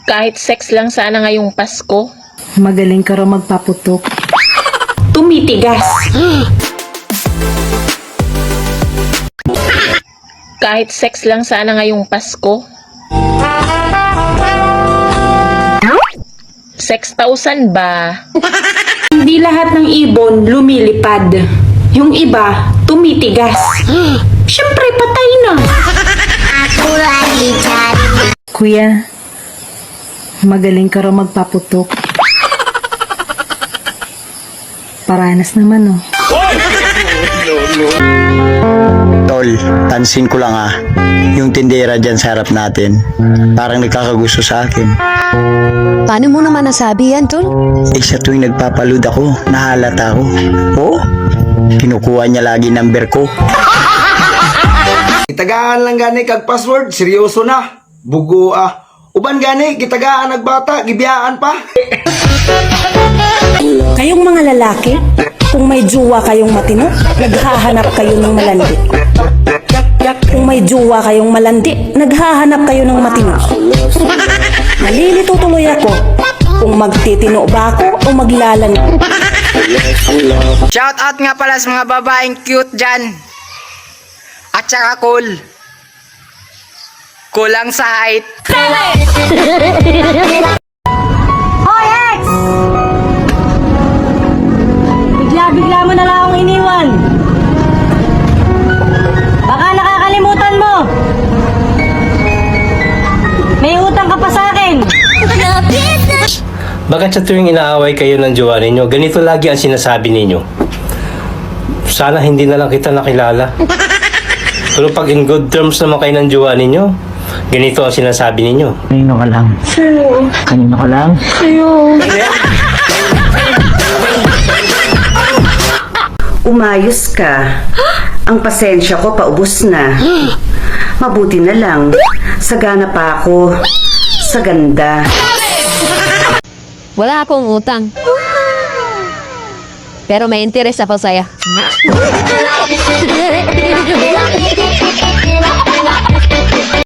Kahit sex lang sana ngayong Pasko. Magaling ka raw magpaputok. Tumitigas. Kahit sex lang sana ngayong Pasko. 6,000 ba? Hindi lahat ng ibon lumilipad. Yung iba, tumitigas. Siyempre, patay na. Kuya, magaling ka raw magpaputok. Paranas naman oh. Tol, tansin ko lang yung tindera dyan sa harap natin. Parang nagkakagusto sa akin. Paano mo naman nasabi yan, Tol? Sa tuwing nagpapaload ako, nahalata ako. Oo, kinukuha niya lagi number ko. Gitagaan lang gani kag password, seryoso na. Bugo Uban gani, gitagaan nagbata, gibiyaan pa. Kayong mga lalaki, kung may jowa kayong matino, naghahanap kayo ng malandi. Kung may jowa kayong malandi, naghahanap kayo ng matino. Nalilito tuloy ako kung magtitino ba ako o maglalandi. Shout out nga pala sa mga babaeng cute dyan. At saka cool. Kulang sa height. Bigla mo na lang akong iniwan. Baka nakakalimutan mo. May utang ka pa sa akin. Bakit sa tuwing inaaway kayo ng jowa ninyo, ganito lagi ang sinasabi ninyo? Sana hindi na lang kita nakilala. Pero pag in good terms naman kayo ng jowa ninyo, ganito ang sinasabi ninyo. Kanino ka lang? Sa'yo. Kanino ka lang? Umayos ka. Ang pasensya ko paubos na. Mabuti na lang. Sagana pa ako. Sa ganda. Wala akong utang. Pero may interes ako sa'yo.